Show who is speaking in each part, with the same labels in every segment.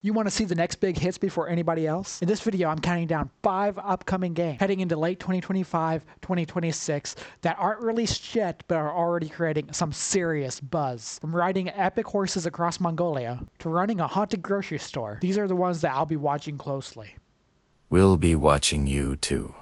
Speaker 1: You want to see the next big hits before anybody else? In this video, I'm counting down 5 upcoming games heading into late 2025, 2026 that aren't released yet but are already creating some serious buzz. From riding epic horses across Mongolia to running a haunted grocery store, these are the ones that I'll be watching closely.
Speaker 2: We'll be watching you too.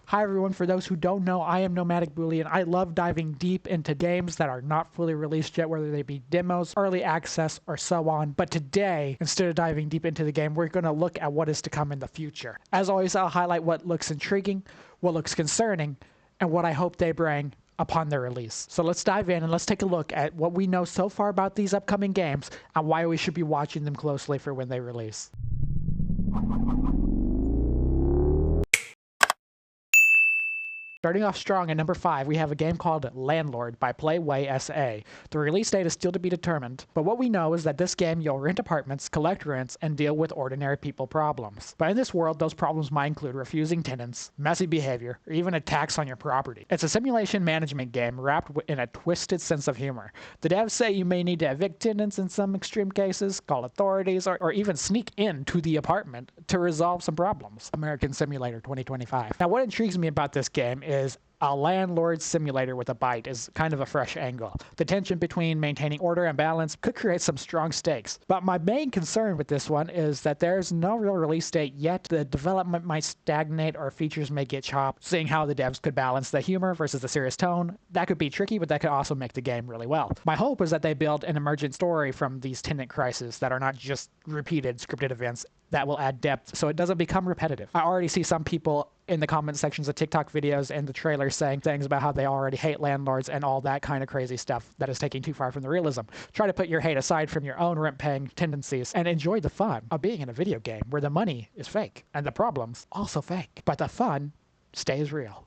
Speaker 1: Hi everyone, for those who don't know, I am Nomadic Bule and I love diving deep into games that are not fully released yet, whether they be demos, early access, or so on. But today, instead of diving deep into the game, we're going to look at what is to come in the future. As always, I'll highlight what looks intriguing, what looks concerning, and what I hope they bring upon their release. So let's dive in and let's take a look at what we know so far about these upcoming games and why we should be watching them closely for when they release. Starting off strong at number 5, we have a game called Landlord by Playway SA. The release date is still to be determined, but what we know is that this game you'll rent apartments, collect rents, and deal with ordinary people problems. But in this world, those problems might include refusing tenants, messy behavior, or even attacks on your property. It's a simulation management game wrapped in a twisted sense of humor. The devs say you may need to evict tenants in some extreme cases, call authorities, or even sneak into the apartment to resolve some problems. American Simulator 2025. Now, what intrigues me about this game is a landlord simulator with a bite is kind of a fresh angle. The tension between maintaining order and balance could create some strong stakes. But my main concern with this one is that there's no real release date yet. The development might stagnate or features may get chopped. Seeing how the devs could balance the humor versus the serious tone, that could be tricky, but that could also make the game really well. My hope is that they build an emergent story from these tenant crises that are not just repeated scripted events that will add depth so it doesn't become repetitive. I already see some people in the comment sections of TikTok videos and the trailers saying things about how they already hate landlords and all that kind of crazy stuff that is taking too far from the realism. Try to put your hate aside from your own rent-paying tendencies and enjoy the fun of being in a video game where the money is fake and the problems also fake, but the fun stays real.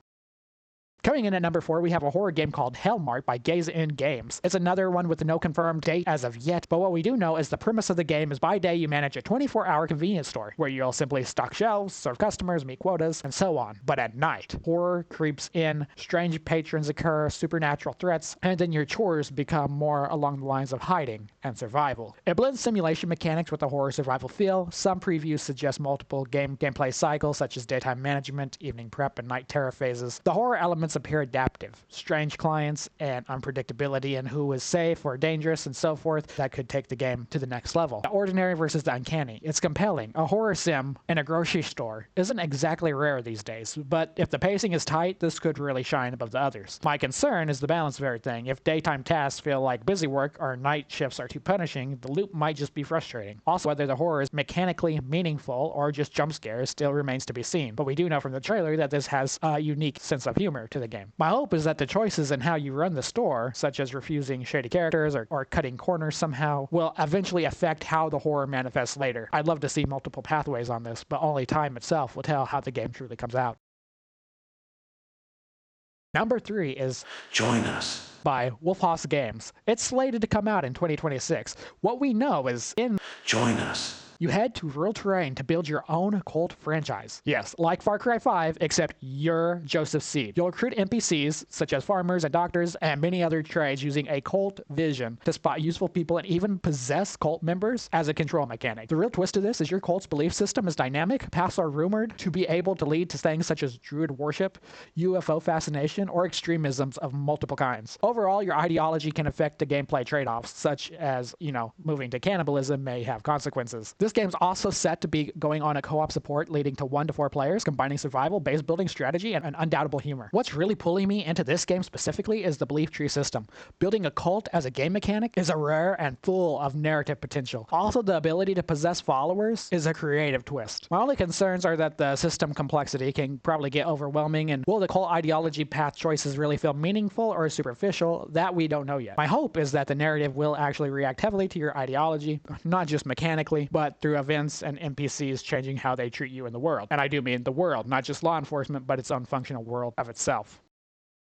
Speaker 1: Coming in at number 4, we have a horror game called Hellmart by Gaze In Games. It's another one with no confirmed date as of yet, but what we do know is the premise of the game is by day you manage a 24-hour convenience store where you'll simply stock shelves, serve customers, meet quotas, and so on. But at night, horror creeps in, strange patrons occur, supernatural threats, and then your chores become more along the lines of hiding and survival. It blends simulation mechanics with a horror survival feel. Some previews suggest multiple gameplay cycles such as daytime management, evening prep, and night terror phases. The horror elements appear adaptive. Strange clients and unpredictability in who is safe or dangerous and so forth that could take the game to the next level. The ordinary versus the uncanny. It's compelling. A horror sim in a grocery store isn't exactly rare these days, but if the pacing is tight, this could really shine above the others. My concern is the balance of everything. If daytime tasks feel like busy work or night shifts are too punishing, the loop might just be frustrating. Also, whether the horror is mechanically meaningful or just jump scares still remains to be seen, but we do know from the trailer that this has a unique sense of humor to the game. My hope is that the choices in how you run the store, such as refusing shady characters or cutting corners somehow, will eventually affect how the horror manifests later. I'd love to see multiple pathways on this, but only time itself will tell how the game truly comes out. Number 3 is
Speaker 2: Join us
Speaker 1: by Wolfhouse Games. It's slated to come out in 2026. What we know is
Speaker 2: Join us.
Speaker 1: You head to rural terrain to build your own cult franchise. Yes, like Far Cry 5, except you're Joseph Seed. You'll recruit NPCs, such as farmers and doctors, and many other trades using a cult vision to spot useful people and even possess cult members as a control mechanic. The real twist of this is your cult's belief system is dynamic. Paths are rumored to be able to lead to things such as druid worship, UFO fascination, or extremisms of multiple kinds. Overall, your ideology can affect the gameplay trade-offs, such as, moving to cannibalism may have consequences. This game's also set to be going on a co-op support leading to 1 to 4 players, combining survival, base building strategy, and undoubtable humor. What's really pulling me into this game specifically is the belief tree system. Building a cult as a game mechanic is a rare and full of narrative potential. Also, the ability to possess followers is a creative twist. My only concerns are that the system complexity can probably get overwhelming, and will the cult ideology path choices really feel meaningful or superficial? That we don't know yet. My hope is that the narrative will actually react heavily to your ideology, not just mechanically, but through events and NPCs changing how they treat you in the world. And I do mean the world, not just law enforcement, but its own functional world of itself.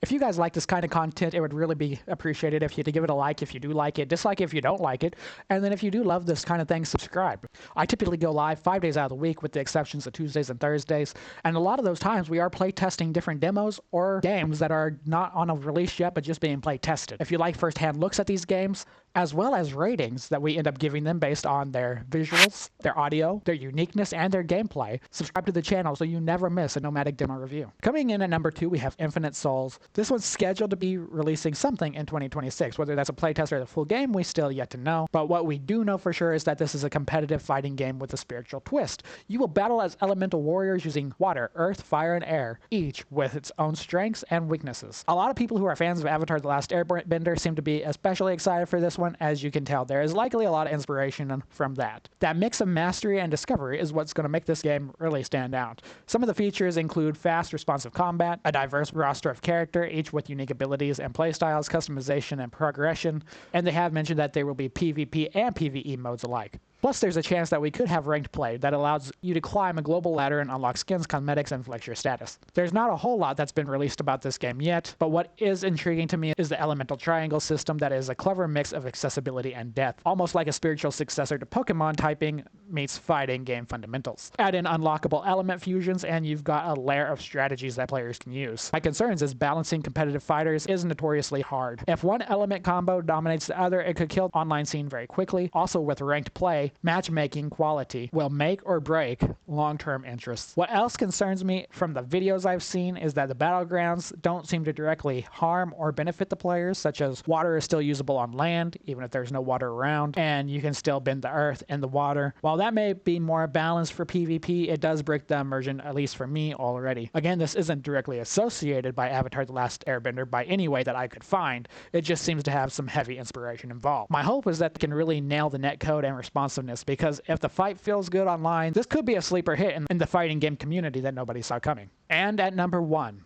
Speaker 1: If you guys like this kind of content, it would really be appreciated if you could give it a like if you do like it, dislike if you don't like it, and then if you do love this kind of thing, subscribe. I typically go live 5 days out of the week with the exceptions of Tuesdays and Thursdays, and a lot of those times we are play testing different demos or games that are not on a release yet but just being play tested. If you like first-hand looks at these games, as well as ratings that we end up giving them based on their visuals, their audio, their uniqueness, and their gameplay. Subscribe to the channel so you never miss a Nomadic demo review. Coming in at number 2, we have Infinite Souls. This one's scheduled to be releasing something in 2026. Whether that's a playtest or the full game, we still yet to know. But what we do know for sure is that this is a competitive fighting game with a spiritual twist. You will battle as elemental warriors using water, earth, fire, and air, each with its own strengths and weaknesses. A lot of people who are fans of Avatar: The Last Airbender seem to be especially excited for this one. As you can tell, there is likely a lot of inspiration from that. That mix of mastery and discovery is what's going to make this game really stand out. Some of the features include fast, responsive combat, a diverse roster of character, each with unique abilities and playstyles, customization, and progression, and they have mentioned that there will be PvP and PvE modes alike. Plus, there's a chance that we could have ranked play that allows you to climb a global ladder and unlock skins, cosmetics, and flex your status. There's not a whole lot that's been released about this game yet, but what is intriguing to me is the elemental triangle system that is a clever mix of accessibility and depth, almost like a spiritual successor to Pokemon typing meets fighting game fundamentals. Add in unlockable element fusions and you've got a layer of strategies that players can use. My concerns is balancing competitive fighters is notoriously hard. If one element combo dominates the other, it could kill the online scene very quickly. Also, with ranked play, matchmaking quality will make or break long-term interests. What else concerns me from the videos I've seen is that the battlegrounds don't seem to directly harm or benefit the players, such as water is still usable on land, even if there's no water around, and you can still bend the earth and the water. While that may be more balanced for PvP, it does break the immersion, at least for me, already. Again, this isn't directly associated by Avatar: The Last Airbender by any way that I could find. It just seems to have some heavy inspiration involved. My hope is that they can really nail the netcode and responsiveness, because if the fight feels good online, this could be a sleeper hit in the fighting game community that nobody saw coming. And at number 1,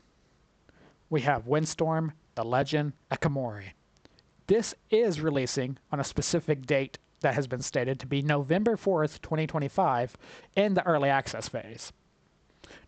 Speaker 1: we have Windstorm: The Legend of Kamori. This is releasing on a specific date that has been stated to be November 4th, 2025 in the early access phase.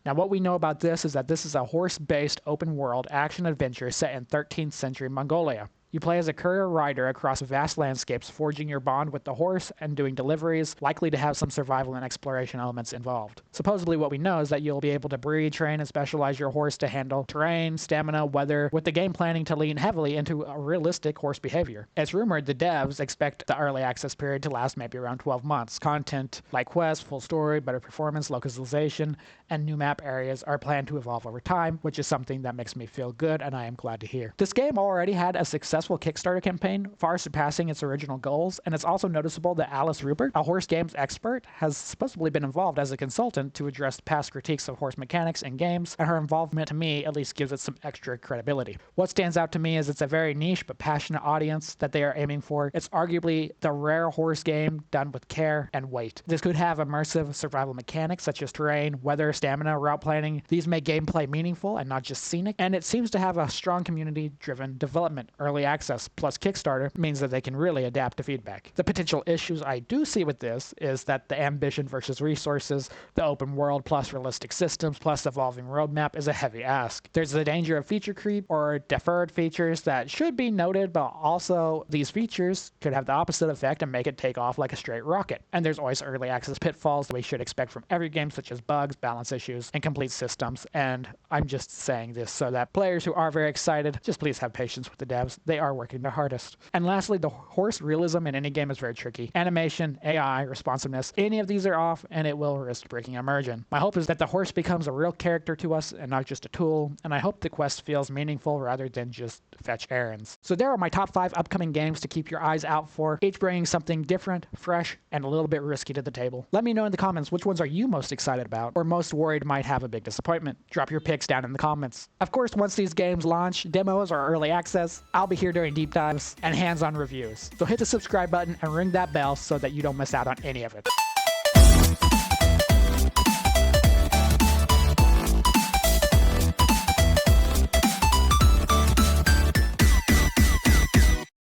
Speaker 1: Now, what we know about this is that this is a horse-based open-world action-adventure set in 13th century Mongolia. You play as a courier rider across vast landscapes, forging your bond with the horse and doing deliveries, likely to have some survival and exploration elements involved. Supposedly what we know is that you'll be able to breed, train, and specialize your horse to handle terrain, stamina, weather, with the game planning to lean heavily into a realistic horse behavior. It's rumored the devs expect the early access period to last maybe around 12 months. Content like quests, full story, better performance, localization, and new map areas are planned to evolve over time, which is something that makes me feel good and I am glad to hear. This game already had a successful Kickstarter campaign, far surpassing its original goals, and it's also noticeable that Alice Rupert, a horse games expert, has supposedly been involved as a consultant to address past critiques of horse mechanics and games, and her involvement to me at least gives it some extra credibility. What stands out to me is it's a very niche but passionate audience that they are aiming for. It's arguably the rare horse game done with care and weight. This could have immersive survival mechanics such as terrain, weather, stamina, route planning. These make gameplay meaningful and not just scenic, and it seems to have a strong community-driven development. Early access plus Kickstarter means that they can really adapt to feedback. The potential issues I do see with this is that the ambition versus resources, the open world plus realistic systems plus evolving roadmap is a heavy ask. There's the danger of feature creep or deferred features that should be noted, but also these features could have the opposite effect and make it take off like a straight rocket. And there's always early access pitfalls that we should expect from every game, such as bugs, balance issues, and complete systems. And I'm just saying this so that players who are very excited, just please have patience with the devs. They are working their hardest. And lastly, the horse realism in any game is very tricky. Animation, AI, responsiveness, any of these are off and it will risk breaking immersion. My hope is that the horse becomes a real character to us and not just a tool, and I hope the quest feels meaningful rather than just fetch errands. So there are my top 5 upcoming games to keep your eyes out for, each bringing something different, fresh, and a little bit risky to the table. Let me know in the comments which ones are you most excited about or most worried might have a big disappointment. Drop your picks down in the comments. Of course, once these games launch, demos or early access, I'll be here during deep dives and hands-on reviews. So hit the subscribe button and ring that bell so that you don't miss out on any of it.